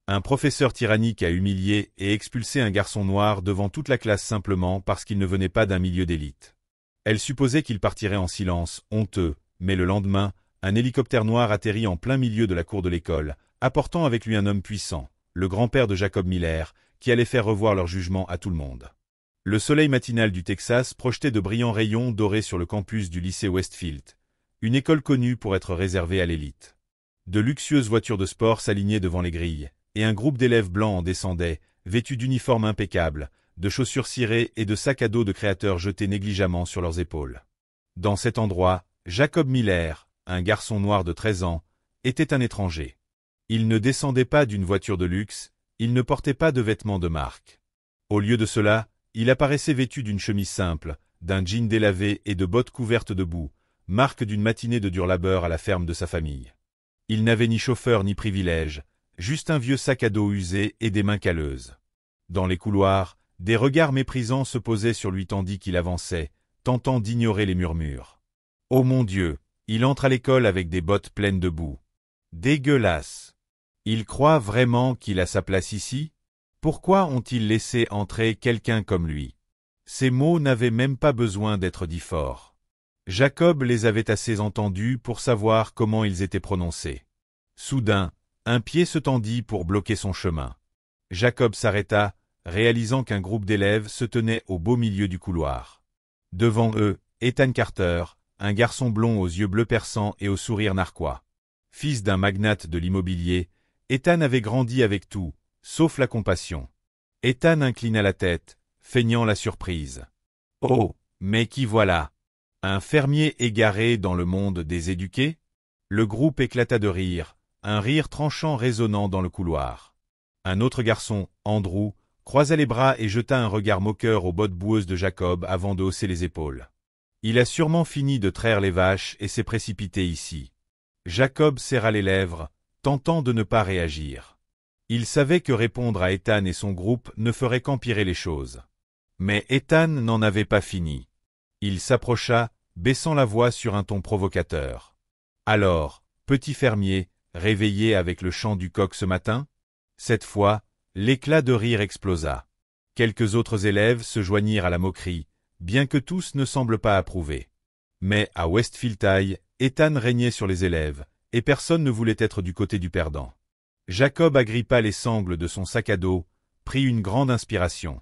Un professeur tyrannique a humilié et expulsé un garçon noir devant toute la classe simplement parce qu'il ne venait pas d'un milieu d'élite. Elle supposait qu'il partirait en silence, honteux, mais le lendemain, un hélicoptère noir atterrit en plein milieu de la cour de l'école, apportant avec lui un homme puissant, le grand-père de Jacob Miller, qui allait faire revoir leur jugement à tout le monde. Le soleil matinal du Texas projetait de brillants rayons dorés sur le campus du lycée Westfield, une école connue pour être réservée à l'élite. De luxueuses voitures de sport s'alignaient devant les grilles, et un groupe d'élèves blancs en descendait, vêtus d'uniformes impeccables, de chaussures cirées et de sacs à dos de créateurs jetés négligemment sur leurs épaules. Dans cet endroit, Jacob Miller, un garçon noir de 13 ans, était un étranger. Il ne descendait pas d'une voiture de luxe, il ne portait pas de vêtements de marque. Au lieu de cela, il apparaissait vêtu d'une chemise simple, d'un jean délavé et de bottes couvertes de boue, marque d'une matinée de dur labeur à la ferme de sa famille. Il n'avait ni chauffeur ni privilège, juste un vieux sac à dos usé et des mains calleuses. Dans les couloirs, des regards méprisants se posaient sur lui tandis qu'il avançait, tentant d'ignorer les murmures. « Oh mon Dieu, il entre à l'école avec des bottes pleines de boue. Dégueulasse. Il croit vraiment qu'il a sa place ici? Pourquoi ont-ils laissé entrer quelqu'un comme lui ?» Ces mots n'avaient même pas besoin d'être dits fort. Jacob les avait assez entendus pour savoir comment ils étaient prononcés. Soudain, un pied se tendit pour bloquer son chemin. Jacob s'arrêta, réalisant qu'un groupe d'élèves se tenait au beau milieu du couloir. Devant eux, Ethan Carter, un garçon blond aux yeux bleus perçants et au sourire narquois. Fils d'un magnate de l'immobilier, Ethan avait grandi avec tout, sauf la compassion. Ethan inclina la tête, feignant la surprise. « Oh, mais qui voilà? Un fermier égaré dans le monde des éduqués ?» Le groupe éclata de rire, un rire tranchant résonnant dans le couloir. Un autre garçon, Andrew, croisa les bras et jeta un regard moqueur aux bottes boueuses de Jacob avant de hausser les épaules. Il a sûrement fini de traire les vaches et s'est précipité ici. Jacob serra les lèvres, tentant de ne pas réagir. Il savait que répondre à Ethan et son groupe ne ferait qu'empirer les choses. Mais Ethan n'en avait pas fini. Il s'approcha, baissant la voix sur un ton provocateur. « Alors, petit fermier, réveillé avec le chant du coq ce matin ?» Cette fois, l'éclat de rire explosa. Quelques autres élèves se joignirent à la moquerie, bien que tous ne semblent pas approuver. Mais à Westfield High, Ethan régnait sur les élèves, et personne ne voulait être du côté du perdant. Jacob agrippa les sangles de son sac à dos, prit une grande inspiration.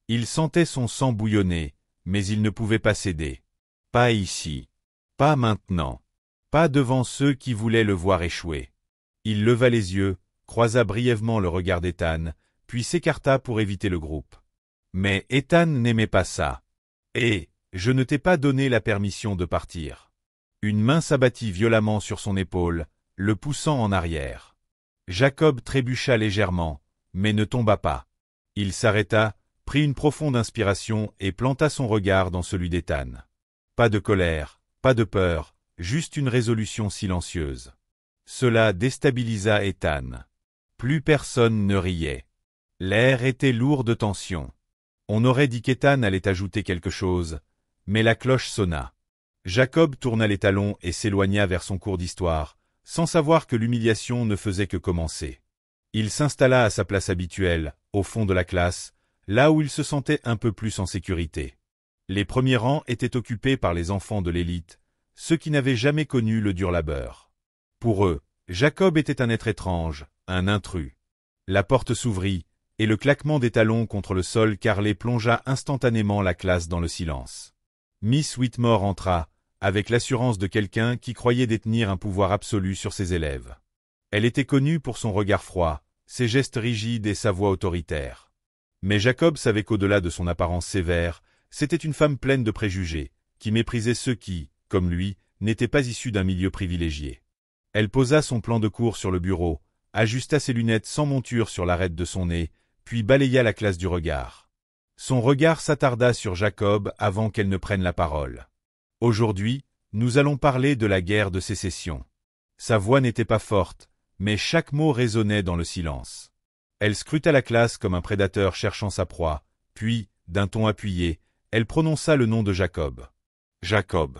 Il sentait son sang bouillonner, mais il ne pouvait pas céder. Pas ici. Pas maintenant. Pas devant ceux qui voulaient le voir échouer. Il leva les yeux, croisa brièvement le regard d'Ethan, puis s'écarta pour éviter le groupe. Mais Ethan n'aimait pas ça. « Hé, je ne t'ai pas donné la permission de partir. » Une main s'abattit violemment sur son épaule, le poussant en arrière. Jacob trébucha légèrement, mais ne tomba pas. Il s'arrêta, prit une profonde inspiration et planta son regard dans celui d'Ethan. Pas de colère, pas de peur, juste une résolution silencieuse. Cela déstabilisa Ethan. Plus personne ne riait. L'air était lourd de tension. On aurait dit qu'Ethan allait ajouter quelque chose, mais la cloche sonna. Jacob tourna les talons et s'éloigna vers son cours d'histoire, sans savoir que l'humiliation ne faisait que commencer. Il s'installa à sa place habituelle, au fond de la classe, là où il se sentait un peu plus en sécurité. Les premiers rangs étaient occupés par les enfants de l'élite, ceux qui n'avaient jamais connu le dur labeur. Pour eux, Jacob était un être étrange, un intrus. La porte s'ouvrit, et le claquement des talons contre le sol carrelé plongea instantanément la classe dans le silence. Miss Whitmore entra, avec l'assurance de quelqu'un qui croyait détenir un pouvoir absolu sur ses élèves. Elle était connue pour son regard froid, ses gestes rigides et sa voix autoritaire. Mais Jacob savait qu'au-delà de son apparence sévère, c'était une femme pleine de préjugés, qui méprisait ceux qui, comme lui, n'étaient pas issus d'un milieu privilégié. Elle posa son plan de cours sur le bureau, ajusta ses lunettes sans monture sur l'arête de son nez, puis balaya la classe du regard. Son regard s'attarda sur Jacob avant qu'elle ne prenne la parole. « Aujourd'hui, nous allons parler de la guerre de sécession. » Sa voix n'était pas forte, mais chaque mot résonnait dans le silence. Elle scruta la classe comme un prédateur cherchant sa proie, puis, d'un ton appuyé, elle prononça le nom de Jacob. « Jacob. »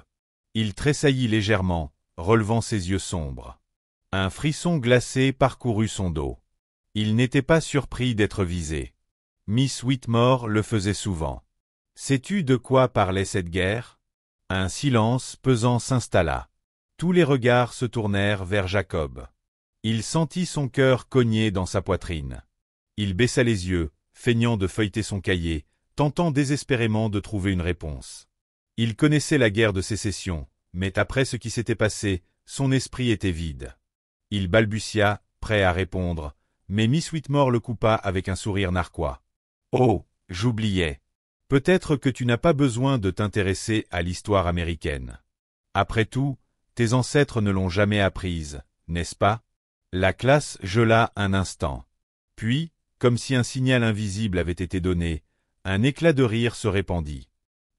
Il tressaillit légèrement, relevant ses yeux sombres. Un frisson glacé parcourut son dos. Il n'était pas surpris d'être visé. Miss Whitmore le faisait souvent. Sais-tu de quoi parlait cette guerre? Un silence pesant s'installa. Tous les regards se tournèrent vers Jacob. Il sentit son cœur cogner dans sa poitrine. Il baissa les yeux, feignant de feuilleter son cahier, tentant désespérément de trouver une réponse. Il connaissait la guerre de Sécession, mais après ce qui s'était passé, son esprit était vide. Il balbutia, prêt à répondre, mais Miss Whitmore le coupa avec un sourire narquois. « Oh, j'oubliais. Peut-être que tu n'as pas besoin de t'intéresser à l'histoire américaine. Après tout, tes ancêtres ne l'ont jamais apprise, n'est-ce pas ?» La classe gela un instant. Puis, comme si un signal invisible avait été donné, un éclat de rire se répandit.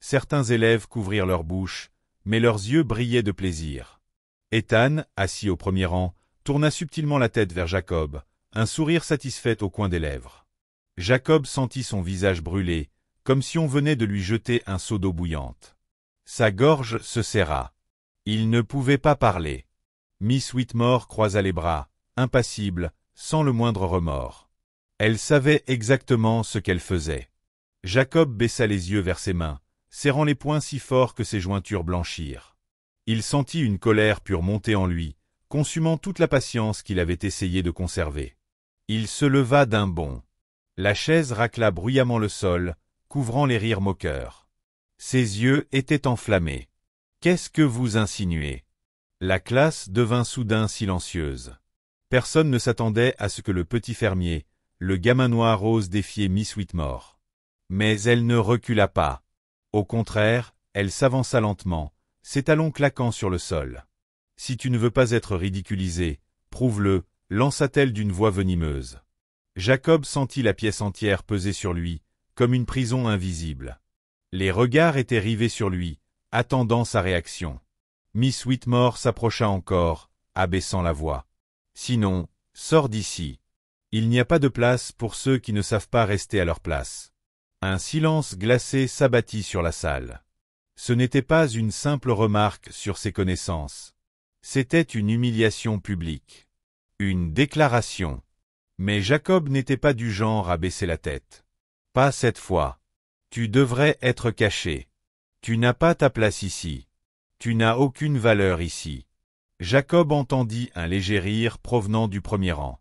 Certains élèves couvrirent leur bouche, mais leurs yeux brillaient de plaisir. Ethan, assis au premier rang, tourna subtilement la tête vers Jacob, un sourire satisfait au coin des lèvres. Jacob sentit son visage brûler, comme si on venait de lui jeter un seau d'eau bouillante. Sa gorge se serra. Il ne pouvait pas parler. Miss Whitmore croisa les bras, impassible, sans le moindre remords. Elle savait exactement ce qu'elle faisait. Jacob baissa les yeux vers ses mains, serrant les poings si fort que ses jointures blanchirent. Il sentit une colère pure monter en lui, consumant toute la patience qu'il avait essayé de conserver. Il se leva d'un bond. La chaise racla bruyamment le sol, couvrant les rires moqueurs. Ses yeux étaient enflammés. « Qu'est-ce que vous insinuez ?» La classe devint soudain silencieuse. Personne ne s'attendait à ce que le petit fermier, le gamin noir ose défier Miss Whitmore. Mais elle ne recula pas. Au contraire, elle s'avança lentement, ses talons claquant sur le sol. « Si tu ne veux pas être ridiculisé, prouve-le » lança-t-elle d'une voix venimeuse. Jacob sentit la pièce entière peser sur lui, comme une prison invisible. Les regards étaient rivés sur lui, attendant sa réaction. Miss Whitmore s'approcha encore, abaissant la voix. « Sinon, sors d'ici. Il n'y a pas de place pour ceux qui ne savent pas rester à leur place. » Un silence glacé s'abattit sur la salle. Ce n'était pas une simple remarque sur ses connaissances. C'était une humiliation publique. Une déclaration. Mais Jacob n'était pas du genre à baisser la tête. Pas cette fois. Tu devrais être caché. Tu n'as pas ta place ici. Tu n'as aucune valeur ici. Jacob entendit un léger rire provenant du premier rang.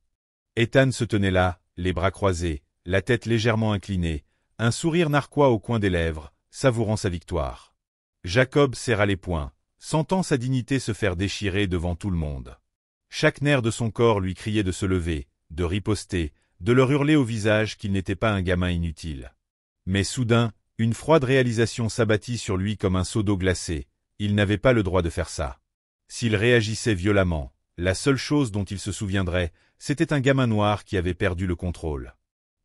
Ethan se tenait là, les bras croisés, la tête légèrement inclinée, un sourire narquois au coin des lèvres, savourant sa victoire. Jacob serra les poings, sentant sa dignité se faire déchirer devant tout le monde. Chaque nerf de son corps lui criait de se lever, de riposter, de leur hurler au visage qu'il n'était pas un gamin inutile. Mais soudain, une froide réalisation s'abattit sur lui comme un seau d'eau glacée. Il n'avait pas le droit de faire ça. S'il réagissait violemment, la seule chose dont il se souviendrait, c'était un gamin noir qui avait perdu le contrôle.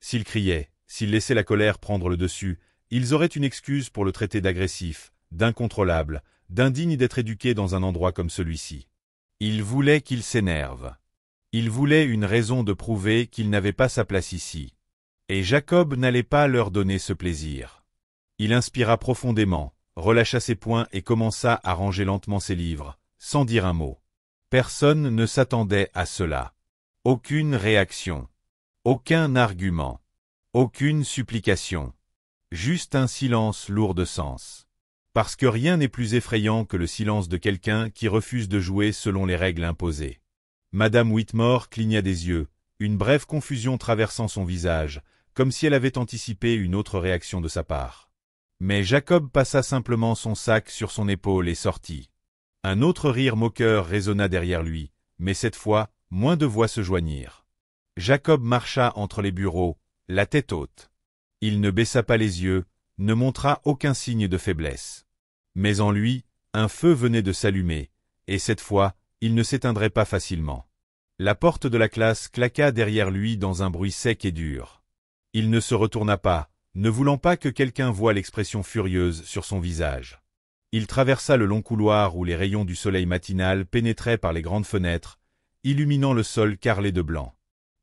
S'il criait, s'il laissait la colère prendre le dessus, ils auraient une excuse pour le traiter d'agressif, d'incontrôlable, d'indigne d'être éduqué dans un endroit comme celui-ci. Il voulait qu'il s'énerve. Il voulait une raison de prouver qu'il n'avait pas sa place ici. Et Jacob n'allait pas leur donner ce plaisir. Il inspira profondément, relâcha ses poings et commença à ranger lentement ses livres, sans dire un mot. Personne ne s'attendait à cela. Aucune réaction. Aucun argument. Aucune supplication. Juste un silence lourd de sens. Parce que rien n'est plus effrayant que le silence de quelqu'un qui refuse de jouer selon les règles imposées. Madame Whitmore cligna des yeux, une brève confusion traversant son visage, comme si elle avait anticipé une autre réaction de sa part. Mais Jacob passa simplement son sac sur son épaule et sortit. Un autre rire moqueur résonna derrière lui, mais cette fois, moins de voix se joignirent. Jacob marcha entre les bureaux, la tête haute. Il ne baissa pas les yeux, ne montra aucun signe de faiblesse. Mais en lui, un feu venait de s'allumer, et cette fois, il ne s'éteindrait pas facilement. La porte de la classe claqua derrière lui dans un bruit sec et dur. Il ne se retourna pas, ne voulant pas que quelqu'un voie l'expression furieuse sur son visage. Il traversa le long couloir où les rayons du soleil matinal pénétraient par les grandes fenêtres, illuminant le sol carrelé de blanc.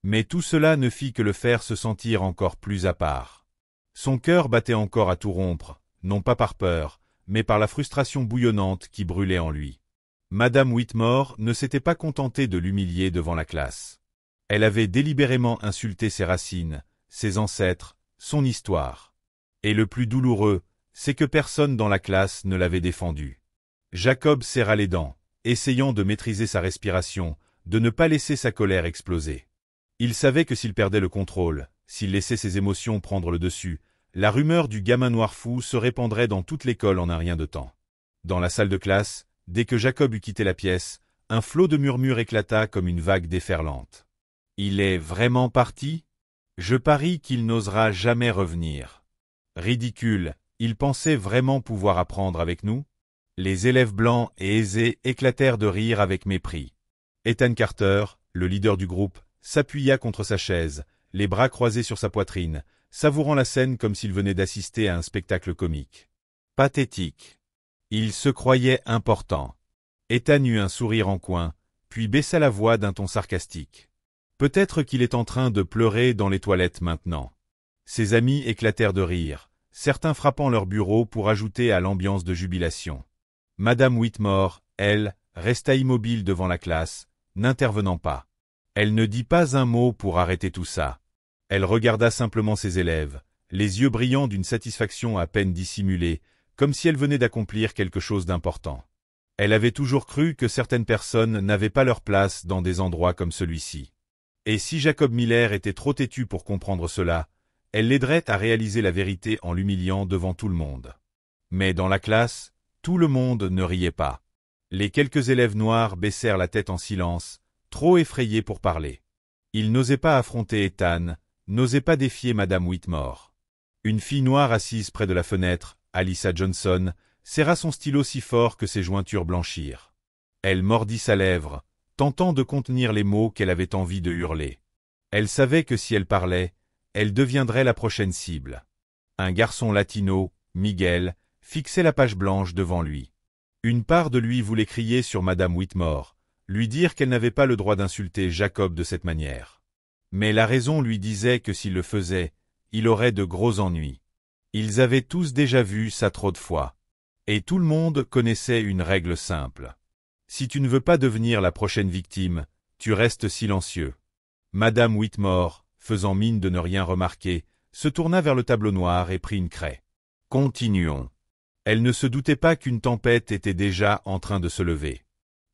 Mais tout cela ne fit que le faire se sentir encore plus à part. Son cœur battait encore à tout rompre, non pas par peur, mais par la frustration bouillonnante qui brûlait en lui. Madame Whitmore ne s'était pas contentée de l'humilier devant la classe. Elle avait délibérément insulté ses racines, ses ancêtres, son histoire. Et le plus douloureux, c'est que personne dans la classe ne l'avait défendue. Jacob serra les dents, essayant de maîtriser sa respiration, de ne pas laisser sa colère exploser. Il savait que s'il perdait le contrôle, s'il laissait ses émotions prendre le dessus, la rumeur du gamin noir fou se répandrait dans toute l'école en un rien de temps. Dans la salle de classe, dès que Jacob eut quitté la pièce, un flot de murmures éclata comme une vague déferlante. « Il est vraiment parti ? Je parie qu'il n'osera jamais revenir. Ridicule, il pensait vraiment pouvoir apprendre avec nous ?» Les élèves blancs et aisés éclatèrent de rire avec mépris. Ethan Carter, le leader du groupe, s'appuya contre sa chaise, les bras croisés sur sa poitrine, savourant la scène comme s'il venait d'assister à un spectacle comique. Pathétique. Il se croyait important. Ethan eut un sourire en coin, puis baissa la voix d'un ton sarcastique. Peut-être qu'il est en train de pleurer dans les toilettes maintenant. Ses amis éclatèrent de rire, certains frappant leur bureau pour ajouter à l'ambiance de jubilation. Madame Whitmore, elle, resta immobile devant la classe, n'intervenant pas. Elle ne dit pas un mot pour arrêter tout ça. Elle regarda simplement ses élèves, les yeux brillants d'une satisfaction à peine dissimulée, comme si elle venait d'accomplir quelque chose d'important. Elle avait toujours cru que certaines personnes n'avaient pas leur place dans des endroits comme celui-ci. Et si Jacob Miller était trop têtu pour comprendre cela, elle l'aiderait à réaliser la vérité en l'humiliant devant tout le monde. Mais dans la classe, tout le monde ne riait pas. Les quelques élèves noirs baissèrent la tête en silence, trop effrayés pour parler. Ils n'osaient pas affronter Ethan, n'osaient pas défier Madame Whitmore. Une fille noire assise près de la fenêtre, Alyssa Johnson, serra son stylo si fort que ses jointures blanchirent. Elle mordit sa lèvre, tentant de contenir les mots qu'elle avait envie de hurler. Elle savait que si elle parlait, elle deviendrait la prochaine cible. Un garçon latino, Miguel, fixait la page blanche devant lui. Une part de lui voulait crier sur Madame Whitmore, lui dire qu'elle n'avait pas le droit d'insulter Jacob de cette manière. Mais la raison lui disait que s'il le faisait, il aurait de gros ennuis. Ils avaient tous déjà vu ça trop de fois. Et tout le monde connaissait une règle simple. Si tu ne veux pas devenir la prochaine victime, tu restes silencieux. Madame Whitmore, faisant mine de ne rien remarquer, se tourna vers le tableau noir et prit une craie. Continuons. Elle ne se doutait pas qu'une tempête était déjà en train de se lever.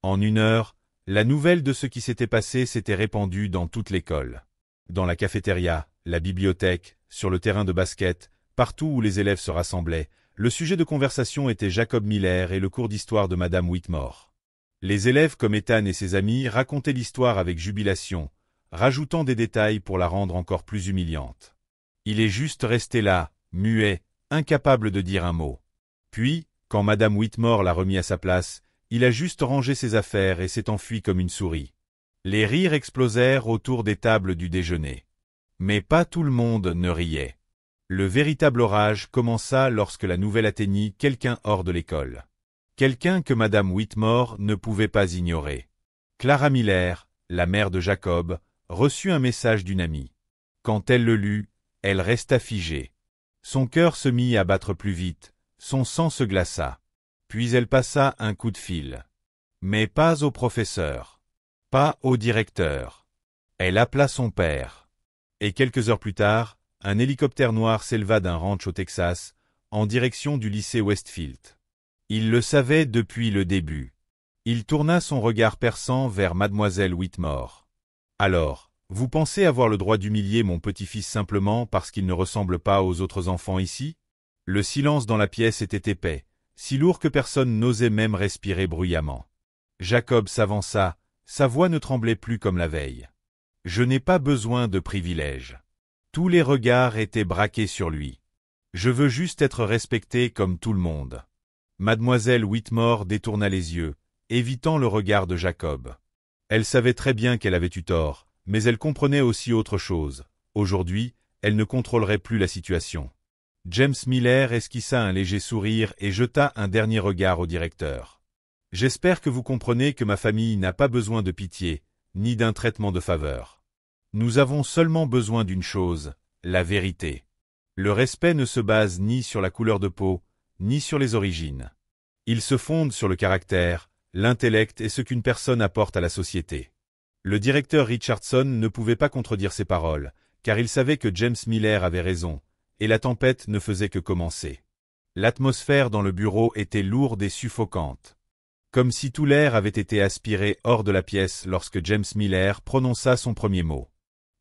En 1 heure, la nouvelle de ce qui s'était passé s'était répandue dans toute l'école. Dans la cafétéria, la bibliothèque, sur le terrain de basket, partout où les élèves se rassemblaient, le sujet de conversation était Jacob Miller et le cours d'histoire de Madame Whitmore. Les élèves comme Ethan et ses amis racontaient l'histoire avec jubilation, rajoutant des détails pour la rendre encore plus humiliante. Il est juste resté là, muet, incapable de dire un mot. Puis, quand Madame Whitmore l'a remis à sa place, il a juste rangé ses affaires et s'est enfui comme une souris. Les rires explosèrent autour des tables du déjeuner. Mais pas tout le monde ne riait. Le véritable orage commença lorsque la nouvelle atteignit quelqu'un hors de l'école. Quelqu'un que Madame Whitmore ne pouvait pas ignorer. Clara Miller, la mère de Jacob, reçut un message d'une amie. Quand elle le lut, elle resta figée. Son cœur se mit à battre plus vite, son sang se glaça. Puis elle passa un coup de fil. Mais pas au professeur. Pas au directeur. Elle appela son père. Et quelques heures plus tard, un hélicoptère noir s'éleva d'un ranch au Texas, en direction du lycée Westfield. Il le savait depuis le début. Il tourna son regard perçant vers Mademoiselle Whitmore. « Alors, vous pensez avoir le droit d'humilier mon petit-fils simplement parce qu'il ne ressemble pas aux autres enfants ici ?» Le silence dans la pièce était épais, si lourd que personne n'osait même respirer bruyamment. Jacob s'avança, sa voix ne tremblait plus comme la veille. « Je n'ai pas besoin de privilèges. Tous les regards étaient braqués sur lui. Je veux juste être respecté comme tout le monde. » Mademoiselle Whitmore détourna les yeux, évitant le regard de Jacob. Elle savait très bien qu'elle avait eu tort, mais elle comprenait aussi autre chose. Aujourd'hui, elle ne contrôlerait plus la situation. James Miller esquissa un léger sourire et jeta un dernier regard au directeur. « J'espère que vous comprenez que ma famille n'a pas besoin de pitié, ni d'un traitement de faveur. Nous avons seulement besoin d'une chose, la vérité. Le respect ne se base ni sur la couleur de peau, ni sur les origines. Il se fonde sur le caractère, l'intellect et ce qu'une personne apporte à la société. Le directeur Richardson ne pouvait pas contredire ces paroles, car il savait que James Miller avait raison, et la tempête ne faisait que commencer. L'atmosphère dans le bureau était lourde et suffocante. Comme si tout l'air avait été aspiré hors de la pièce lorsque James Miller prononça son premier mot.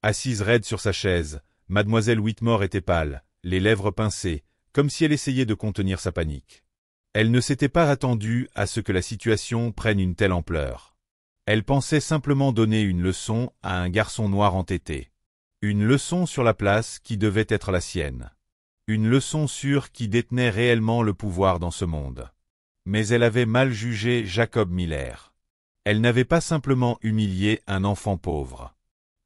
Assise raide sur sa chaise, mademoiselle Whitmore était pâle, les lèvres pincées, comme si elle essayait de contenir sa panique. Elle ne s'était pas attendue à ce que la situation prenne une telle ampleur. Elle pensait simplement donner une leçon à un garçon noir entêté. Une leçon sur la place qui devait être la sienne. Une leçon sur qui détenait réellement le pouvoir dans ce monde. Mais elle avait mal jugé Jacob Miller. Elle n'avait pas simplement humilié un enfant pauvre.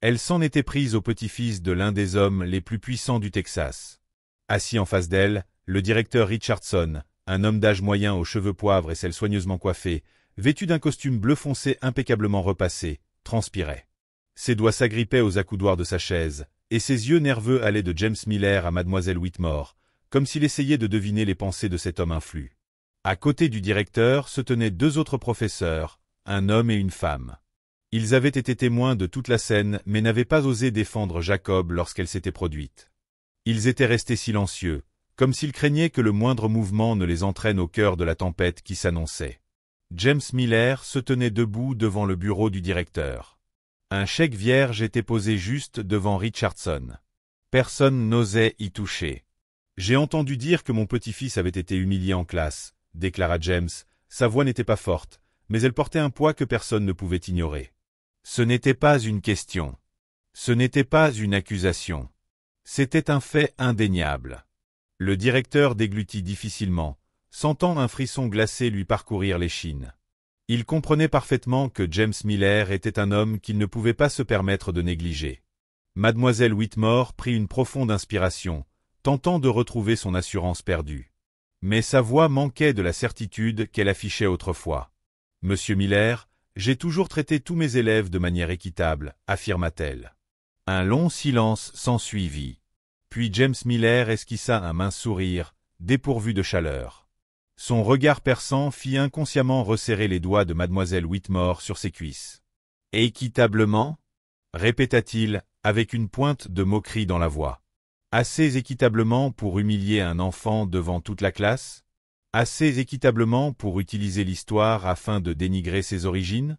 Elle s'en était prise au petit-fils de l'un des hommes les plus puissants du Texas. Assis en face d'elle, le directeur Richardson, un homme d'âge moyen aux cheveux poivre et cils soigneusement coiffés, vêtu d'un costume bleu foncé impeccablement repassé, transpirait. Ses doigts s'agrippaient aux accoudoirs de sa chaise, et ses yeux nerveux allaient de James Miller à mademoiselle Whitmore, comme s'il essayait de deviner les pensées de cet homme influx. À côté du directeur se tenaient deux autres professeurs, un homme et une femme. Ils avaient été témoins de toute la scène mais n'avaient pas osé défendre Jacob lorsqu'elle s'était produite. Ils étaient restés silencieux, comme s'ils craignaient que le moindre mouvement ne les entraîne au cœur de la tempête qui s'annonçait. James Miller se tenait debout devant le bureau du directeur. Un chèque vierge était posé juste devant Richardson. Personne n'osait y toucher. « J'ai entendu dire que mon petit-fils avait été humilié en classe », déclara James. Sa voix n'était pas forte, mais elle portait un poids que personne ne pouvait ignorer. Ce n'était pas une question. Ce n'était pas une accusation. C'était un fait indéniable. Le directeur déglutit difficilement, sentant un frisson glacé lui parcourir l'échine. Il comprenait parfaitement que James Miller était un homme qu'il ne pouvait pas se permettre de négliger. Mademoiselle Whitmore prit une profonde inspiration, tentant de retrouver son assurance perdue. Mais sa voix manquait de la certitude qu'elle affichait autrefois. « Monsieur Miller, j'ai toujours traité tous mes élèves de manière équitable, affirma-t-elle. » Un long silence s'ensuivit. Puis James Miller esquissa un mince sourire, dépourvu de chaleur. Son regard perçant fit inconsciemment resserrer les doigts de mademoiselle Whitmore sur ses cuisses. « Équitablement » répéta-t-il, avec une pointe de moquerie dans la voix. Assez équitablement pour humilier un enfant devant toute la classe? Assez équitablement pour utiliser l'histoire afin de dénigrer ses origines?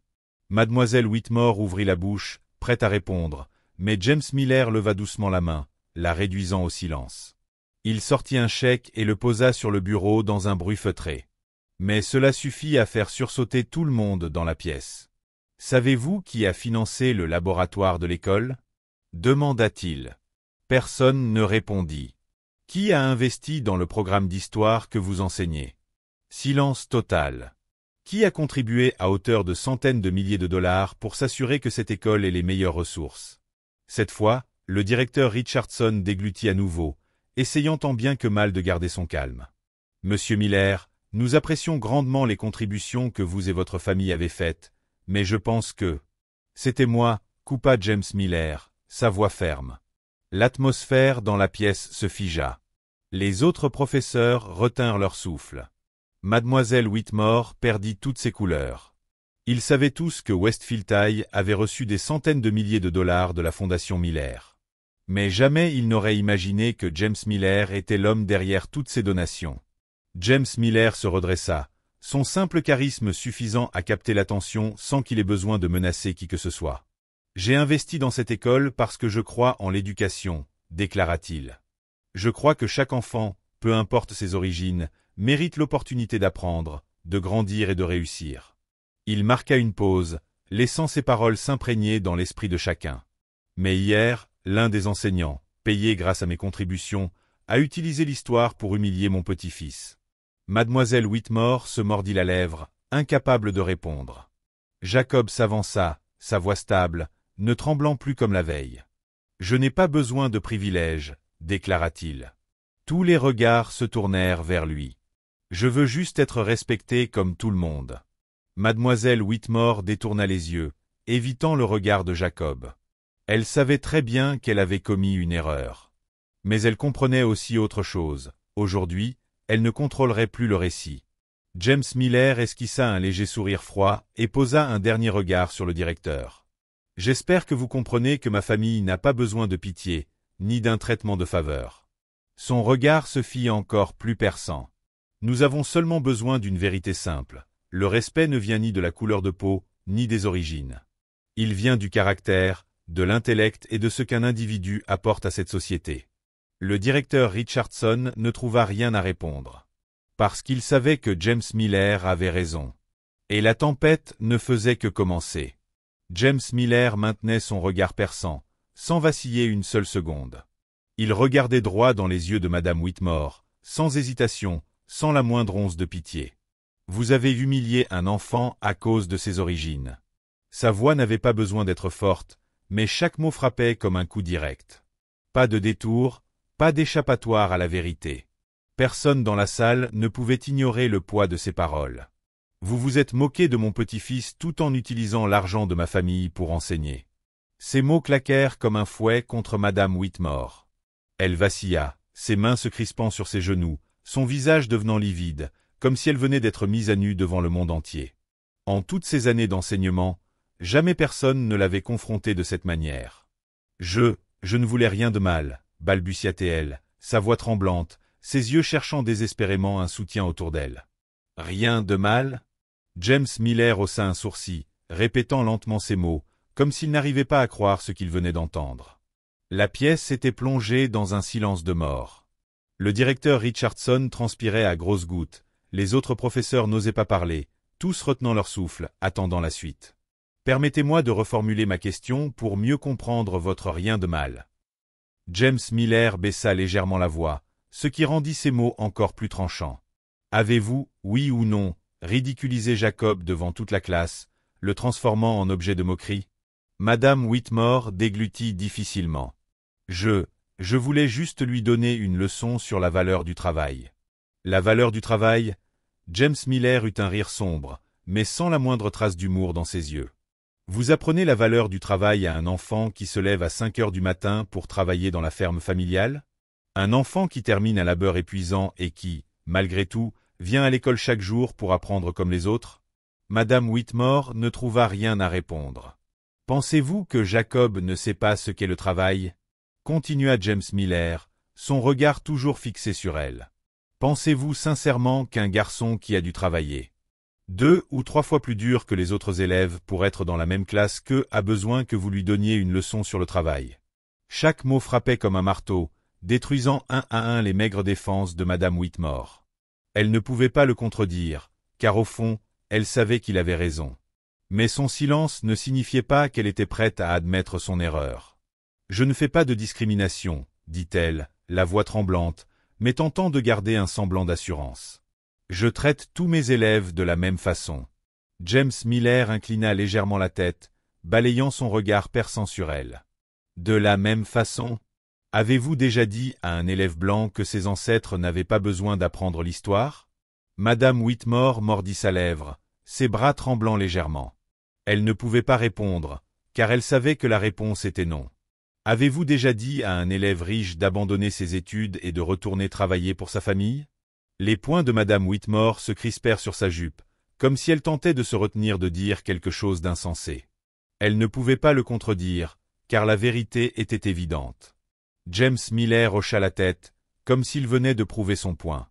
Mademoiselle Whitmore ouvrit la bouche, prête à répondre, mais James Miller leva doucement la main, la réduisant au silence. Il sortit un chèque et le posa sur le bureau dans un bruit feutré. Mais cela suffit à faire sursauter tout le monde dans la pièce. « Savez-vous qui a financé le laboratoire de l'école » demanda-t-il. Personne ne répondit. « Qui a investi dans le programme d'histoire que vous enseignez » Silence total. « Qui a contribué à hauteur de centaines de milliers de dollars pour s'assurer que cette école ait les meilleures ressources » Cette fois, le directeur Richardson déglutit à nouveau, essayant tant bien que mal de garder son calme. « Monsieur Miller, nous apprécions grandement les contributions que vous et votre famille avez faites, mais je pense que… » « C'était moi, » coupa James Miller, sa voix ferme. L'atmosphère dans la pièce se figea. Les autres professeurs retinrent leur souffle. Mademoiselle Whitmore perdit toutes ses couleurs. Ils savaient tous que Westfield High avait reçu des centaines de milliers de dollars de la Fondation Miller. Mais jamais ils n'auraient imaginé que James Miller était l'homme derrière toutes ces donations. James Miller se redressa, son simple charisme suffisant à capter l'attention sans qu'il ait besoin de menacer qui que ce soit. « J'ai investi dans cette école parce que je crois en l'éducation », déclara-t-il. « Je crois que chaque enfant, peu importe ses origines, mérite l'opportunité d'apprendre, de grandir et de réussir. » Il marqua une pause, laissant ses paroles s'imprégner dans l'esprit de chacun. Mais hier, l'un des enseignants, payé grâce à mes contributions, a utilisé l'histoire pour humilier mon petit-fils. Mademoiselle Whitmore se mordit la lèvre, incapable de répondre. Jacob s'avança, sa voix stable, ne tremblant plus comme la veille. « Je n'ai pas besoin de privilèges, » déclara-t-il. Tous les regards se tournèrent vers lui. « Je veux juste être respecté comme tout le monde. » Mademoiselle Whitmore détourna les yeux, évitant le regard de Jacob. Elle savait très bien qu'elle avait commis une erreur. Mais elle comprenait aussi autre chose. Aujourd'hui, elle ne contrôlerait plus le récit. James Miller esquissa un léger sourire froid et posa un dernier regard sur le directeur. « J'espère que vous comprenez que ma famille n'a pas besoin de pitié, ni d'un traitement de faveur. Son regard se fit encore plus perçant. Nous avons seulement besoin d'une vérité simple. Le respect ne vient ni de la couleur de peau, ni des origines. Il vient du caractère, de l'intellect et de ce qu'un individu apporte à cette société. Le directeur Richardson ne trouva rien à répondre. Parce qu'il savait que James Miller avait raison. Et la tempête ne faisait que commencer. James Miller maintenait son regard perçant, sans vaciller une seule seconde. Il regardait droit dans les yeux de Madame Whitmore, sans hésitation, sans la moindre once de pitié. Vous avez humilié un enfant à cause de ses origines. Sa voix n'avait pas besoin d'être forte, mais chaque mot frappait comme un coup direct. Pas de détour, pas d'échappatoire à la vérité. Personne dans la salle ne pouvait ignorer le poids de ces paroles. Vous vous êtes moqué de mon petit-fils tout en utilisant l'argent de ma famille pour enseigner. Ces mots claquèrent comme un fouet contre Madame Whitmore. Elle vacilla, ses mains se crispant sur ses genoux, son visage devenant livide, comme si elle venait d'être mise à nu devant le monde entier. En toutes ces années d'enseignement, jamais personne ne l'avait confrontée de cette manière. Je ne voulais rien de mal, balbutia-t-elle, sa voix tremblante, ses yeux cherchant désespérément un soutien autour d'elle. Rien de mal? James Miller haussa un sourcil, répétant lentement ces mots, comme s'il n'arrivait pas à croire ce qu'il venait d'entendre. La pièce s'était plongée dans un silence de mort. Le directeur Richardson transpirait à grosses gouttes, les autres professeurs n'osaient pas parler, tous retenant leur souffle, attendant la suite. Permettez-moi de reformuler ma question pour mieux comprendre votre rien de mal. James Miller baissa légèrement la voix, ce qui rendit ces mots encore plus tranchants. Avez-vous, oui ou non, ridiculisé Jacob devant toute la classe, le transformant en objet de moquerie? Madame Whitmore déglutit difficilement. Je voulais juste lui donner une leçon sur la valeur du travail. La valeur du travail? James Miller eut un rire sombre, mais sans la moindre trace d'humour dans ses yeux. Vous apprenez la valeur du travail à un enfant qui se lève à 5 heures du matin pour travailler dans la ferme familiale? Un enfant qui termine un labeur épuisant et qui, malgré tout, vient à l'école chaque jour pour apprendre comme les autres? Madame Whitmore ne trouva rien à répondre. Pensez-vous que Jacob ne sait pas ce qu'est le travail? Continua James Miller, son regard toujours fixé sur elle. Pensez-vous sincèrement qu'un garçon qui a dû travailler 2 ou 3 fois plus dur que les autres élèves pour être dans la même classe qu'eux a besoin que vous lui donniez une leçon sur le travail? Chaque mot frappait comme un marteau, détruisant un à un les maigres défenses de Madame Whitmore. Elle ne pouvait pas le contredire, car au fond, elle savait qu'il avait raison. Mais son silence ne signifiait pas qu'elle était prête à admettre son erreur. Je ne fais pas de discrimination, dit-elle, la voix tremblante, mais tentant de garder un semblant d'assurance. Je traite tous mes élèves de la même façon. James Miller inclina légèrement la tête, balayant son regard perçant sur elle. De la même façon? Avez-vous déjà dit à un élève blanc que ses ancêtres n'avaient pas besoin d'apprendre l'histoire? Madame Whitmore mordit sa lèvre, ses bras tremblant légèrement. Elle ne pouvait pas répondre, car elle savait que la réponse était non. Avez-vous déjà dit à un élève riche d'abandonner ses études et de retourner travailler pour sa famille? Les poings de Madame Whitmore se crispèrent sur sa jupe, comme si elle tentait de se retenir de dire quelque chose d'insensé. Elle ne pouvait pas le contredire, car la vérité était évidente. James Miller hocha la tête, comme s'il venait de prouver son point.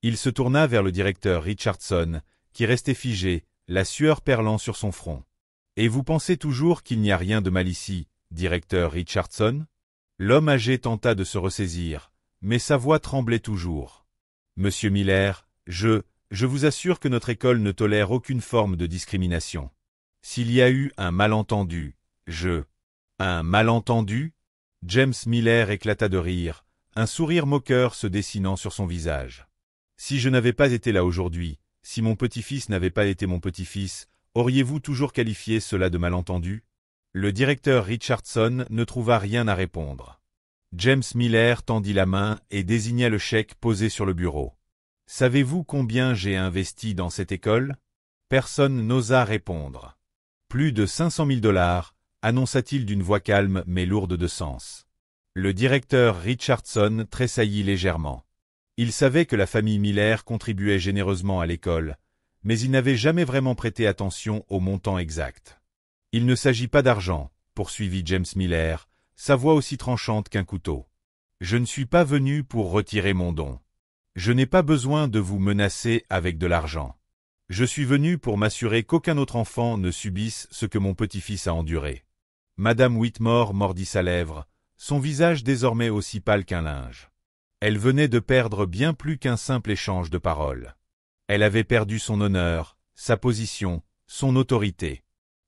Il se tourna vers le directeur Richardson, qui restait figé, la sueur perlant sur son front. « Et vous pensez toujours qu'il n'y a rien de mal ici, directeur Richardson ?» L'homme âgé tenta de se ressaisir, mais sa voix tremblait toujours. « Monsieur Miller, je vous assure que notre école ne tolère aucune forme de discrimination. S'il y a eu un malentendu, Un malentendu ?» James Miller éclata de rire, un sourire moqueur se dessinant sur son visage. « Si je n'avais pas été là aujourd'hui, si mon petit-fils n'avait pas été mon petit-fils, auriez-vous toujours qualifié cela de malentendu ?» Le directeur Richardson ne trouva rien à répondre. James Miller tendit la main et désigna le chèque posé sur le bureau. « Savez-vous combien j'ai investi dans cette école ?» Personne n'osa répondre. « Plus de 500 000 $, annonça-t-il d'une voix calme mais lourde de sens. Le directeur Richardson tressaillit légèrement. Il savait que la famille Miller contribuait généreusement à l'école, mais il n'avait jamais vraiment prêté attention au montant exact. « Il ne s'agit pas d'argent, » poursuivit James Miller, sa voix aussi tranchante qu'un couteau. Je ne suis pas venu pour retirer mon don. Je n'ai pas besoin de vous menacer avec de l'argent. Je suis venu pour m'assurer qu'aucun autre enfant ne subisse ce que mon petit-fils a enduré. Madame Whitmore mordit sa lèvre, son visage désormais aussi pâle qu'un linge. Elle venait de perdre bien plus qu'un simple échange de paroles. Elle avait perdu son honneur, sa position, son autorité.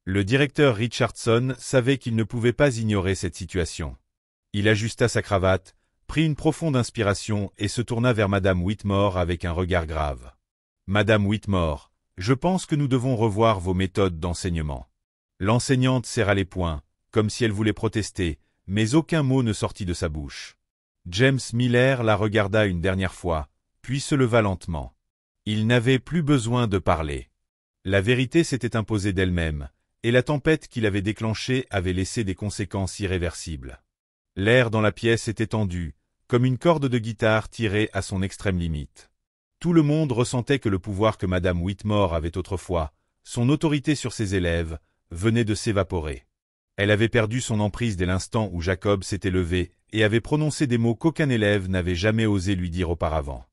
Le directeur Richardson savait qu'il ne pouvait pas ignorer cette situation. Il ajusta sa cravate, prit une profonde inspiration et se tourna vers Madame Whitmore avec un regard grave. « Madame Whitmore, je pense que nous devons revoir vos méthodes d'enseignement. » L'enseignante serra les poings, comme si elle voulait protester, mais aucun mot ne sortit de sa bouche. James Miller la regarda une dernière fois, puis se leva lentement. Il n'avait plus besoin de parler. La vérité s'était imposée d'elle-même, et la tempête qu'il avait déclenchée avait laissé des conséquences irréversibles. L'air dans la pièce était tendu, comme une corde de guitare tirée à son extrême limite. Tout le monde ressentait que le pouvoir que Madame Whitmore avait autrefois, son autorité sur ses élèves, venait de s'évaporer. Elle avait perdu son emprise dès l'instant où Jacob s'était levé et avait prononcé des mots qu'aucun élève n'avait jamais osé lui dire auparavant.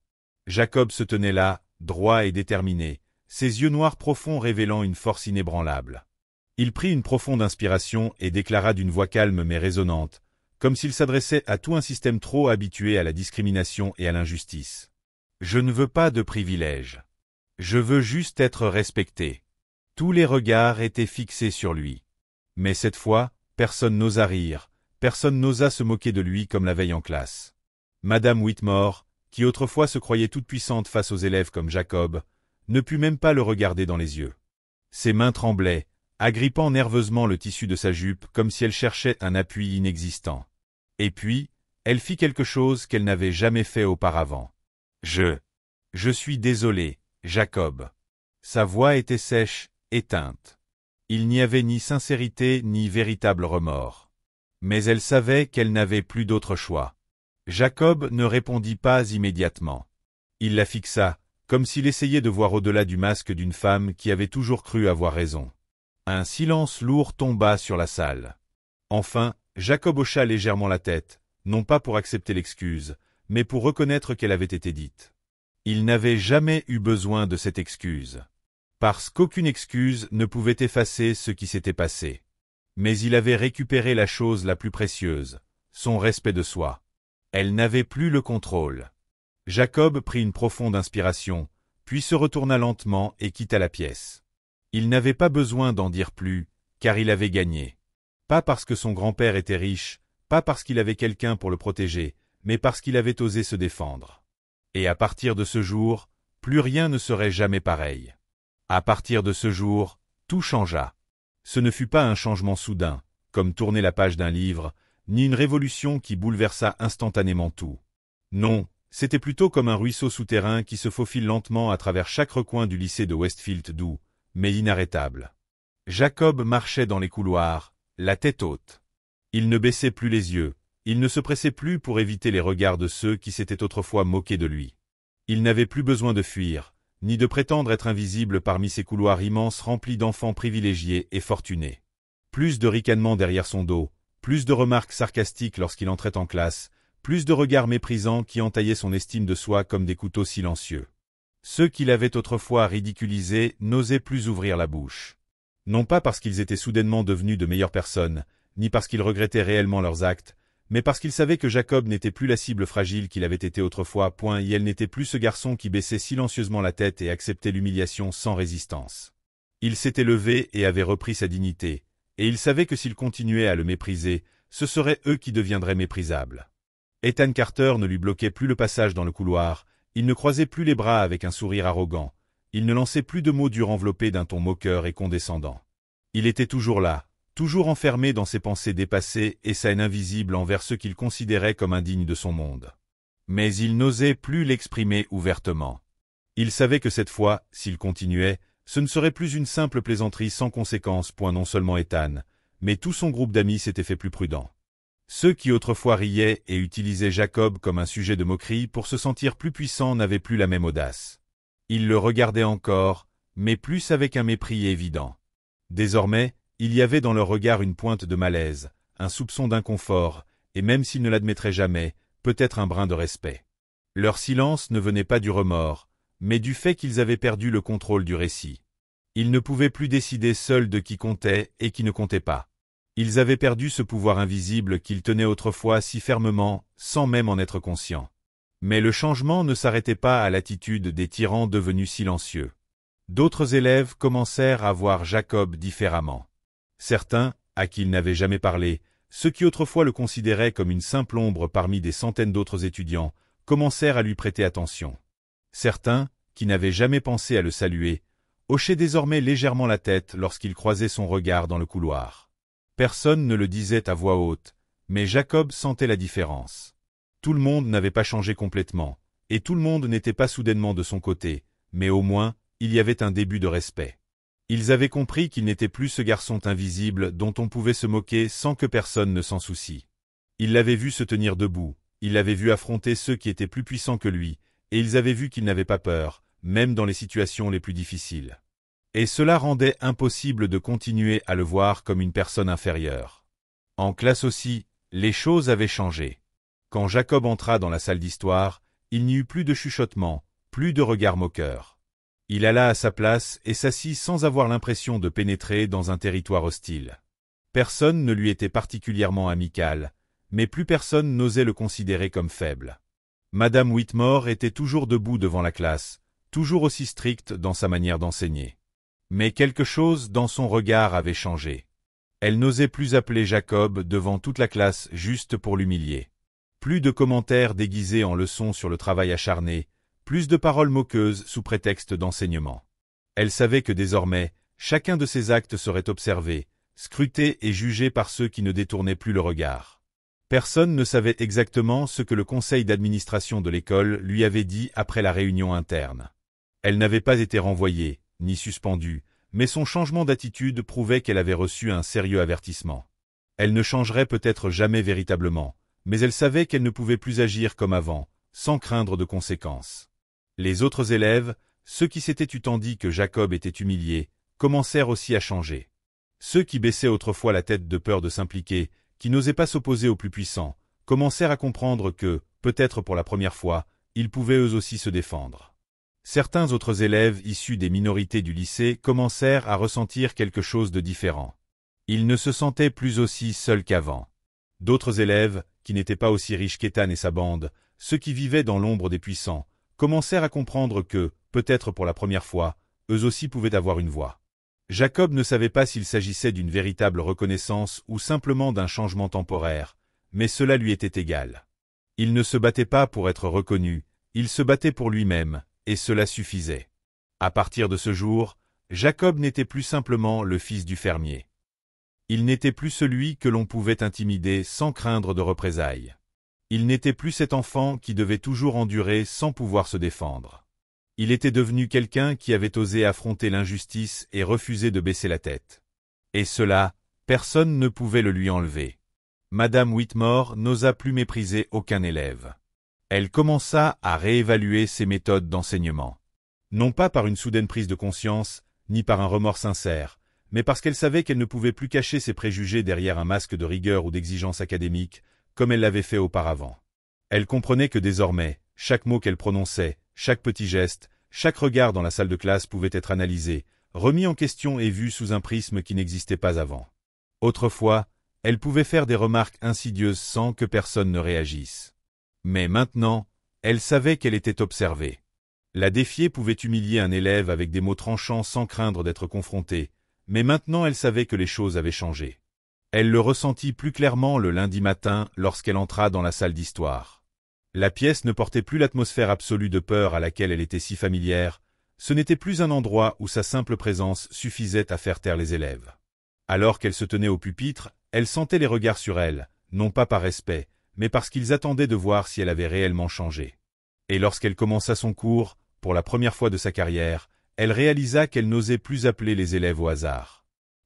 Jacob se tenait là, droit et déterminé, ses yeux noirs profonds révélant une force inébranlable. Il prit une profonde inspiration et déclara d'une voix calme mais résonnante, comme s'il s'adressait à tout un système trop habitué à la discrimination et à l'injustice. « Je ne veux pas de privilèges. Je veux juste être respecté. » Tous les regards étaient fixés sur lui. Mais cette fois, personne n'osa rire, personne n'osa se moquer de lui comme la veille en classe. Madame Whitmore, qui autrefois se croyait toute puissante face aux élèves comme Jacob, ne put même pas le regarder dans les yeux. Ses mains tremblaient, agrippant nerveusement le tissu de sa jupe comme si elle cherchait un appui inexistant. Et puis, elle fit quelque chose qu'elle n'avait jamais fait auparavant. « Je suis désolé, Jacob. » Sa voix était sèche, éteinte. Il n'y avait ni sincérité ni véritable remords. Mais elle savait qu'elle n'avait plus d'autre choix. Jacob ne répondit pas immédiatement. Il la fixa, comme s'il essayait de voir au-delà du masque d'une femme qui avait toujours cru avoir raison. Un silence lourd tomba sur la salle. Enfin, Jacob hocha légèrement la tête, non pas pour accepter l'excuse, mais pour reconnaître qu'elle avait été dite. Il n'avait jamais eu besoin de cette excuse. Parce qu'aucune excuse ne pouvait effacer ce qui s'était passé. Mais il avait récupéré la chose la plus précieuse, son respect de soi. Elle n'avait plus le contrôle. Jacob prit une profonde inspiration, puis se retourna lentement et quitta la pièce. Il n'avait pas besoin d'en dire plus, car il avait gagné. Pas parce que son grand-père était riche, pas parce qu'il avait quelqu'un pour le protéger, mais parce qu'il avait osé se défendre. Et à partir de ce jour, plus rien ne serait jamais pareil. À partir de ce jour, tout changea. Ce ne fut pas un changement soudain, comme tourner la page d'un livre, ni une révolution qui bouleversa instantanément tout. Non, c'était plutôt comme un ruisseau souterrain qui se faufile lentement à travers chaque recoin du lycée de Westfield doux, mais inarrêtable. Jacob marchait dans les couloirs, la tête haute. Il ne baissait plus les yeux, il ne se pressait plus pour éviter les regards de ceux qui s'étaient autrefois moqués de lui. Il n'avait plus besoin de fuir, ni de prétendre être invisible parmi ces couloirs immenses remplis d'enfants privilégiés et fortunés. Plus de ricanements derrière son dos, plus de remarques sarcastiques lorsqu'il entrait en classe, plus de regards méprisants qui entaillaient son estime de soi comme des couteaux silencieux. Ceux qui l'avaient autrefois ridiculisé n'osaient plus ouvrir la bouche. Non pas parce qu'ils étaient soudainement devenus de meilleures personnes, ni parce qu'ils regrettaient réellement leurs actes, mais parce qu'ils savaient que Jacob n'était plus la cible fragile qu'il avait été autrefois, et elle n'était plus ce garçon qui baissait silencieusement la tête et acceptait l'humiliation sans résistance. Il s'était levé et avait repris sa dignité, et il savait que s'il continuait à le mépriser, ce seraient eux qui deviendraient méprisables. Ethan Carter ne lui bloquait plus le passage dans le couloir, il ne croisait plus les bras avec un sourire arrogant, il ne lançait plus de mots durs enveloppés d'un ton moqueur et condescendant. Il était toujours là, toujours enfermé dans ses pensées dépassées et sa haine invisible envers ceux qu'il considérait comme indignes de son monde. Mais il n'osait plus l'exprimer ouvertement. Il savait que cette fois, s'il continuait, ce ne serait plus une simple plaisanterie sans conséquence. Non seulement Ethan, mais tout son groupe d'amis s'était fait plus prudent. Ceux qui autrefois riaient et utilisaient Jacob comme un sujet de moquerie pour se sentir plus puissants n'avaient plus la même audace. Ils le regardaient encore, mais plus avec un mépris évident. Désormais, Il y avait dans leur regard une pointe de malaise, un soupçon d'inconfort, et même s'ils ne l'admettraient jamais, peut-être un brin de respect. Leur silence ne venait pas du remords, mais du fait qu'ils avaient perdu le contrôle du récit. Ils ne pouvaient plus décider seuls de qui comptait et qui ne comptait pas. Ils avaient perdu ce pouvoir invisible qu'ils tenaient autrefois si fermement, sans même en être conscients. Mais le changement ne s'arrêtait pas à l'attitude des tyrans devenus silencieux. D'autres élèves commencèrent à voir Jacob différemment. Certains, à qui il n'avait jamais parlé, ceux qui autrefois le considéraient comme une simple ombre parmi des centaines d'autres étudiants, commencèrent à lui prêter attention. Certains, qui n'avaient jamais pensé à le saluer, hochaient désormais légèrement la tête lorsqu'ils croisaient son regard dans le couloir. Personne ne le disait à voix haute, mais Jacob sentait la différence. Tout le monde n'avait pas changé complètement, et tout le monde n'était pas soudainement de son côté, mais au moins, il y avait un début de respect. Ils avaient compris qu'il n'était plus ce garçon invisible dont on pouvait se moquer sans que personne ne s'en soucie. Ils l'avaient vu se tenir debout, ils l'avaient vu affronter ceux qui étaient plus puissants que lui, et ils avaient vu qu'il n'avait pas peur, même dans les situations les plus difficiles. Et cela rendait impossible de continuer à le voir comme une personne inférieure. En classe aussi, les choses avaient changé. Quand Jacob entra dans la salle d'histoire, il n'y eut plus de chuchotements, plus de regards moqueurs. Il alla à sa place et s'assit sans avoir l'impression de pénétrer dans un territoire hostile. Personne ne lui était particulièrement amical, mais plus personne n'osait le considérer comme faible. Madame Whitmore était toujours debout devant la classe, toujours aussi stricte dans sa manière d'enseigner. Mais quelque chose dans son regard avait changé. Elle n'osait plus appeler Jacob devant toute la classe juste pour l'humilier. Plus de commentaires déguisés en leçons sur le travail acharné, plus de paroles moqueuses sous prétexte d'enseignement. Elle savait que désormais, chacun de ses actes serait observé, scruté et jugé par ceux qui ne détournaient plus le regard. Personne ne savait exactement ce que le conseil d'administration de l'école lui avait dit après la réunion interne. Elle n'avait pas été renvoyée, ni suspendue, mais son changement d'attitude prouvait qu'elle avait reçu un sérieux avertissement. Elle ne changerait peut-être jamais véritablement, mais elle savait qu'elle ne pouvait plus agir comme avant, sans craindre de conséquences. Les autres élèves, ceux qui s'étaient eu tant dit que Jacob était humilié, commencèrent aussi à changer. Ceux qui baissaient autrefois la tête de peur de s'impliquer, qui n'osaient pas s'opposer aux plus puissants, commencèrent à comprendre que, peut-être pour la première fois, ils pouvaient eux aussi se défendre. Certains autres élèves issus des minorités du lycée commencèrent à ressentir quelque chose de différent. Ils ne se sentaient plus aussi seuls qu'avant. D'autres élèves, qui n'étaient pas aussi riches qu'Ethan et sa bande, ceux qui vivaient dans l'ombre des puissants, commencèrent à comprendre que, peut-être pour la première fois, eux aussi pouvaient avoir une voix. Jacob ne savait pas s'il s'agissait d'une véritable reconnaissance ou simplement d'un changement temporaire, mais cela lui était égal. Il ne se battait pas pour être reconnu, il se battait pour lui-même, et cela suffisait. À partir de ce jour, Jacob n'était plus simplement le fils du fermier. Il n'était plus celui que l'on pouvait intimider sans craindre de représailles. Il n'était plus cet enfant qui devait toujours endurer sans pouvoir se défendre. Il était devenu quelqu'un qui avait osé affronter l'injustice et refuser de baisser la tête. Et cela, personne ne pouvait le lui enlever. Madame Whitmore n'osa plus mépriser aucun élève. Elle commença à réévaluer ses méthodes d'enseignement. Non pas par une soudaine prise de conscience, ni par un remords sincère, mais parce qu'elle savait qu'elle ne pouvait plus cacher ses préjugés derrière un masque de rigueur ou d'exigence académique, comme elle l'avait fait auparavant. Elle comprenait que désormais, chaque mot qu'elle prononçait, chaque petit geste, chaque regard dans la salle de classe pouvait être analysé, remis en question et vu sous un prisme qui n'existait pas avant. Autrefois, elle pouvait faire des remarques insidieuses sans que personne ne réagisse. Mais maintenant, elle savait qu'elle était observée. La défier pouvait humilier un élève avec des mots tranchants sans craindre d'être confrontée, mais maintenant elle savait que les choses avaient changé. Elle le ressentit plus clairement le lundi matin lorsqu'elle entra dans la salle d'histoire. La pièce ne portait plus l'atmosphère absolue de peur à laquelle elle était si familière, ce n'était plus un endroit où sa simple présence suffisait à faire taire les élèves. Alors qu'elle se tenait au pupitre, elle sentait les regards sur elle, non pas par respect, mais parce qu'ils attendaient de voir si elle avait réellement changé. Et lorsqu'elle commença son cours, pour la première fois de sa carrière, elle réalisa qu'elle n'osait plus appeler les élèves au hasard.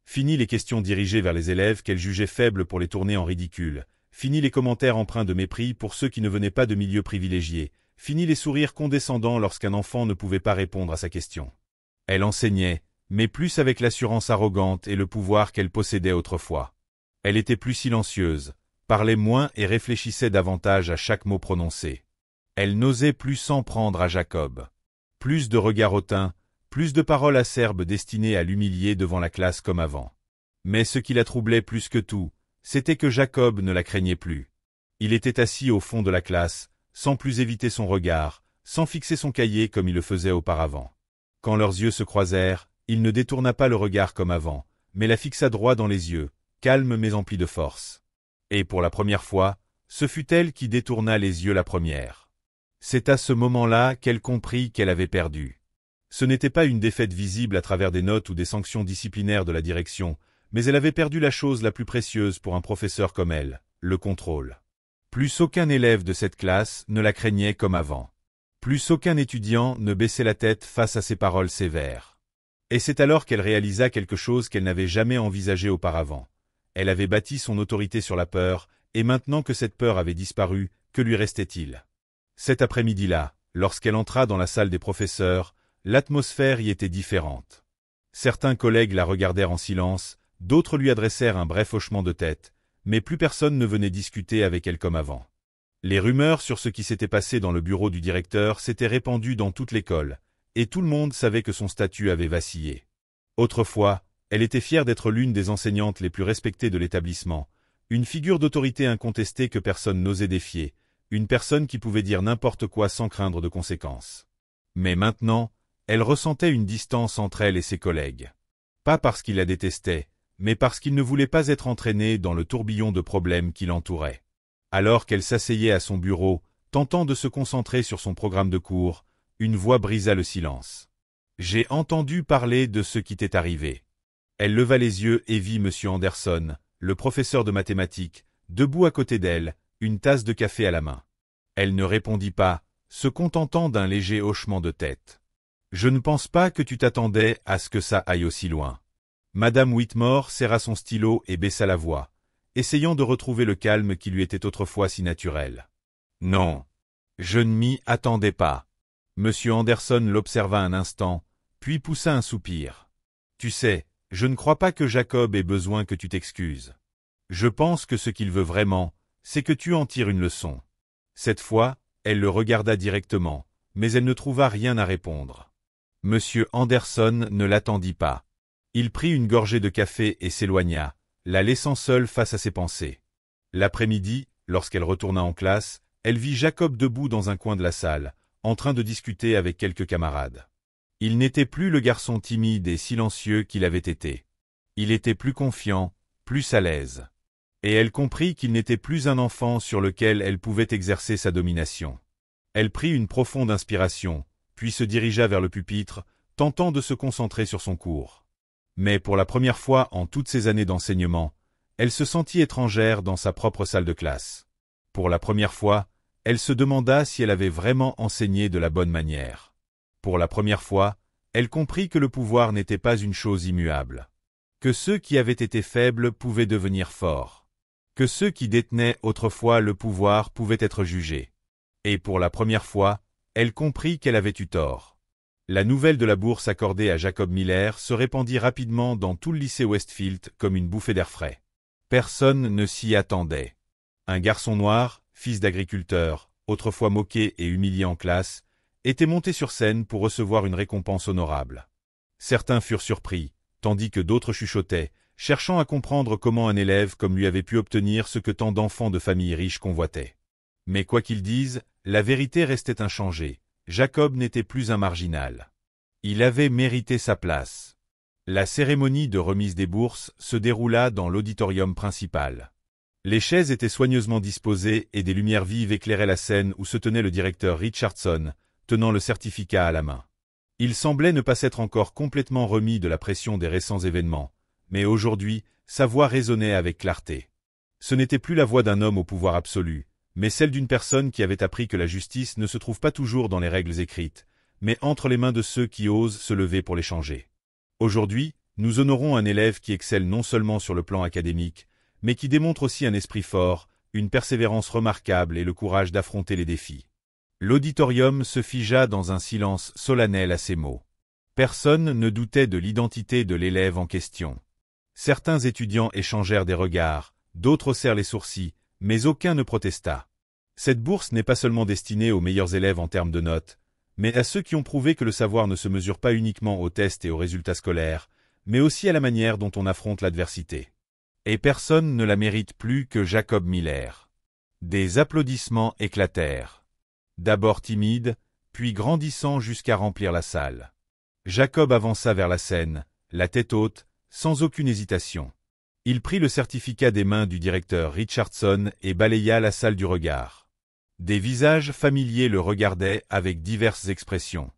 Fini les questions dirigées vers les élèves qu'elle jugeait faibles pour les tourner en ridicule. Fini les commentaires empreints de mépris pour ceux qui ne venaient pas de milieux privilégiés. Fini les sourires condescendants lorsqu'un enfant ne pouvait pas répondre à sa question. Elle enseignait, mais plus avec l'assurance arrogante et le pouvoir qu'elle possédait autrefois. Elle était plus silencieuse, parlait moins et réfléchissait davantage à chaque mot prononcé. Elle n'osait plus s'en prendre à Jacob. Plus de regards hautains, plus de paroles acerbes destinées à l'humilier devant la classe comme avant. Mais ce qui la troublait plus que tout, c'était que Jacob ne la craignait plus. Il était assis au fond de la classe, sans plus éviter son regard, sans fixer son cahier comme il le faisait auparavant. Quand leurs yeux se croisèrent, il ne détourna pas le regard comme avant, mais la fixa droit dans les yeux, calme mais empli de force. Et pour la première fois, ce fut elle qui détourna les yeux la première. C'est à ce moment-là qu'elle comprit qu'elle avait perdu. Ce n'était pas une défaite visible à travers des notes ou des sanctions disciplinaires de la direction, mais elle avait perdu la chose la plus précieuse pour un professeur comme elle, le contrôle. Plus aucun élève de cette classe ne la craignait comme avant. Plus aucun étudiant ne baissait la tête face à ses paroles sévères. Et c'est alors qu'elle réalisa quelque chose qu'elle n'avait jamais envisagé auparavant. Elle avait bâti son autorité sur la peur, et maintenant que cette peur avait disparu, que lui restait-il? Cet après-midi-là, lorsqu'elle entra dans la salle des professeurs, l'atmosphère y était différente. Certains collègues la regardèrent en silence, d'autres lui adressèrent un bref hochement de tête, mais plus personne ne venait discuter avec elle comme avant. Les rumeurs sur ce qui s'était passé dans le bureau du directeur s'étaient répandues dans toute l'école, et tout le monde savait que son statut avait vacillé. Autrefois, elle était fière d'être l'une des enseignantes les plus respectées de l'établissement, une figure d'autorité incontestée que personne n'osait défier, une personne qui pouvait dire n'importe quoi sans craindre de conséquences. Mais maintenant, elle ressentait une distance entre elle et ses collègues. Pas parce qu'il la détestait, mais parce qu'il ne voulait pas être entraîné dans le tourbillon de problèmes qui l'entouraient. Alors qu'elle s'asseyait à son bureau, tentant de se concentrer sur son programme de cours, une voix brisa le silence. « J'ai entendu parler de ce qui t'est arrivé. » Elle leva les yeux et vit M. Anderson, le professeur de mathématiques, debout à côté d'elle, une tasse de café à la main. Elle ne répondit pas, se contentant d'un léger hochement de tête. « Je ne pense pas que tu t'attendais à ce que ça aille aussi loin. » Madame Whitmore serra son stylo et baissa la voix, essayant de retrouver le calme qui lui était autrefois si naturel. « Non, je ne m'y attendais pas. » Monsieur Anderson l'observa un instant, puis poussa un soupir. « Tu sais, je ne crois pas que Jacob ait besoin que tu t'excuses. Je pense que ce qu'il veut vraiment, c'est que tu en tires une leçon. » Cette fois, elle le regarda directement, mais elle ne trouva rien à répondre. Monsieur Anderson ne l'attendit pas. Il prit une gorgée de café et s'éloigna, la laissant seule face à ses pensées. L'après-midi, lorsqu'elle retourna en classe, elle vit Jacob debout dans un coin de la salle, en train de discuter avec quelques camarades. Il n'était plus le garçon timide et silencieux qu'il avait été. Il était plus confiant, plus à l'aise. Et elle comprit qu'il n'était plus un enfant sur lequel elle pouvait exercer sa domination. Elle prit une profonde inspiration, puis se dirigea vers le pupitre, tentant de se concentrer sur son cours. Mais pour la première fois en toutes ces années d'enseignement, elle se sentit étrangère dans sa propre salle de classe. Pour la première fois, elle se demanda si elle avait vraiment enseigné de la bonne manière. Pour la première fois, elle comprit que le pouvoir n'était pas une chose immuable. Que ceux qui avaient été faibles pouvaient devenir forts. Que ceux qui détenaient autrefois le pouvoir pouvaient être jugés. Et pour la première fois, elle comprit qu'elle avait eu tort. La nouvelle de la bourse accordée à Jacob Miller se répandit rapidement dans tout le lycée Westfield comme une bouffée d'air frais. Personne ne s'y attendait. Un garçon noir, fils d'agriculteur, autrefois moqué et humilié en classe, était monté sur scène pour recevoir une récompense honorable. Certains furent surpris, tandis que d'autres chuchotaient, cherchant à comprendre comment un élève comme lui avait pu obtenir ce que tant d'enfants de familles riches convoitaient. Mais quoi qu'ils disent, la vérité restait inchangée. Jacob n'était plus un marginal. Il avait mérité sa place. La cérémonie de remise des bourses se déroula dans l'auditorium principal. Les chaises étaient soigneusement disposées et des lumières vives éclairaient la scène où se tenait le directeur Richardson, tenant le certificat à la main. Il semblait ne pas s'être encore complètement remis de la pression des récents événements, mais aujourd'hui, sa voix résonnait avec clarté. Ce n'était plus la voix d'un homme au pouvoir absolu, mais celle d'une personne qui avait appris que la justice ne se trouve pas toujours dans les règles écrites, mais entre les mains de ceux qui osent se lever pour les changer. Aujourd'hui, nous honorons un élève qui excelle non seulement sur le plan académique, mais qui démontre aussi un esprit fort, une persévérance remarquable et le courage d'affronter les défis. L'auditorium se figea dans un silence solennel à ces mots. Personne ne doutait de l'identité de l'élève en question. Certains étudiants échangèrent des regards, d'autres haussèrent les sourcils, mais aucun ne protesta. Cette bourse n'est pas seulement destinée aux meilleurs élèves en termes de notes, mais à ceux qui ont prouvé que le savoir ne se mesure pas uniquement aux tests et aux résultats scolaires, mais aussi à la manière dont on affronte l'adversité. Et personne ne la mérite plus que Jacob Miller. Des applaudissements éclatèrent. D'abord timide, puis grandissant jusqu'à remplir la salle. Jacob avança vers la scène, la tête haute, sans aucune hésitation. Il prit le certificat des mains du directeur Richardson et balaya la salle du regard. Des visages familiers le regardaient avec diverses expressions.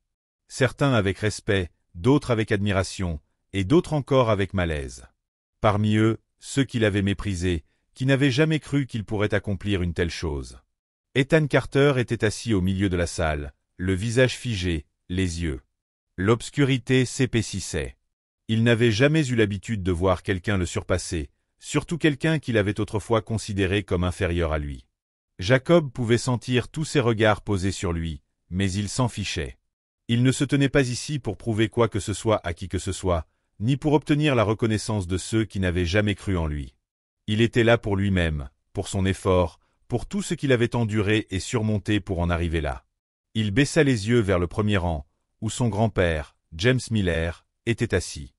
Certains avec respect, d'autres avec admiration, et d'autres encore avec malaise. Parmi eux, ceux qui l'avaient méprisé, qui n'avaient jamais cru qu'il pourrait accomplir une telle chose. Ethan Carter était assis au milieu de la salle, le visage figé, les yeux. L'obscurité s'épaississait. Il n'avait jamais eu l'habitude de voir quelqu'un le surpasser, surtout quelqu'un qu'il avait autrefois considéré comme inférieur à lui. Jacob pouvait sentir tous ses regards posés sur lui, mais il s'en fichait. Il ne se tenait pas ici pour prouver quoi que ce soit à qui que ce soit, ni pour obtenir la reconnaissance de ceux qui n'avaient jamais cru en lui. Il était là pour lui-même, pour son effort, pour tout ce qu'il avait enduré et surmonté pour en arriver là. Il baissa les yeux vers le premier rang, où son grand-père, James Miller, était assis.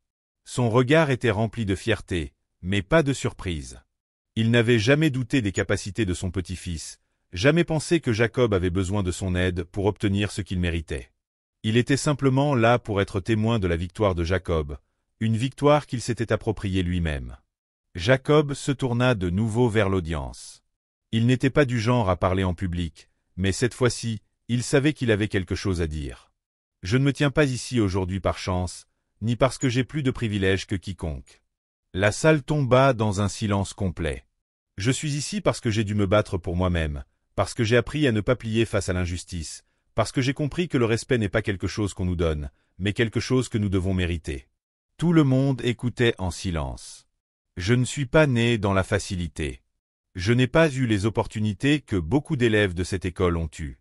Son regard était rempli de fierté, mais pas de surprise. Il n'avait jamais douté des capacités de son petit-fils, jamais pensé que Jacob avait besoin de son aide pour obtenir ce qu'il méritait. Il était simplement là pour être témoin de la victoire de Jacob, une victoire qu'il s'était appropriée lui-même. Jacob se tourna de nouveau vers l'audience. Il n'était pas du genre à parler en public, mais cette fois-ci, il savait qu'il avait quelque chose à dire. Je ne me tiens pas ici aujourd'hui par chance, ni parce que j'ai plus de privilèges que quiconque. La salle tomba dans un silence complet. Je suis ici parce que j'ai dû me battre pour moi-même, parce que j'ai appris à ne pas plier face à l'injustice, parce que j'ai compris que le respect n'est pas quelque chose qu'on nous donne, mais quelque chose que nous devons mériter. Tout le monde écoutait en silence. Je ne suis pas né dans la facilité. Je n'ai pas eu les opportunités que beaucoup d'élèves de cette école ont eues.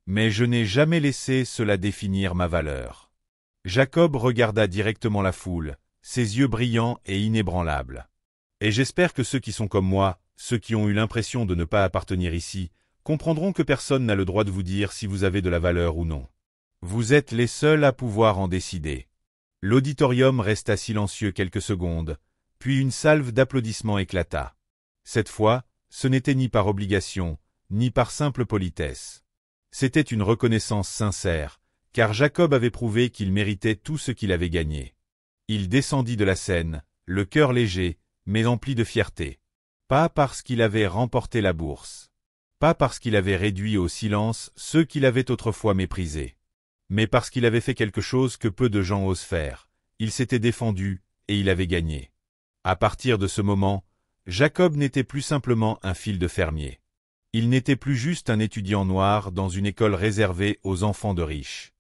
Mais je n'ai jamais laissé cela définir ma valeur. Jacob regarda directement la foule, ses yeux brillants et inébranlables. Et j'espère que ceux qui sont comme moi, ceux qui ont eu l'impression de ne pas appartenir ici, comprendront que personne n'a le droit de vous dire si vous avez de la valeur ou non. Vous êtes les seuls à pouvoir en décider. L'auditorium resta silencieux quelques secondes, puis une salve d'applaudissements éclata. Cette fois, ce n'était ni par obligation, ni par simple politesse. C'était une reconnaissance sincère, car Jacob avait prouvé qu'il méritait tout ce qu'il avait gagné. Il descendit de la scène, le cœur léger, mais empli de fierté. Pas parce qu'il avait remporté la bourse. Pas parce qu'il avait réduit au silence ceux qu'il avait autrefois méprisés. Mais parce qu'il avait fait quelque chose que peu de gens osent faire. Il s'était défendu, et il avait gagné. À partir de ce moment, Jacob n'était plus simplement un fil de fermier. Il n'était plus juste un étudiant noir dans une école réservée aux enfants de riches.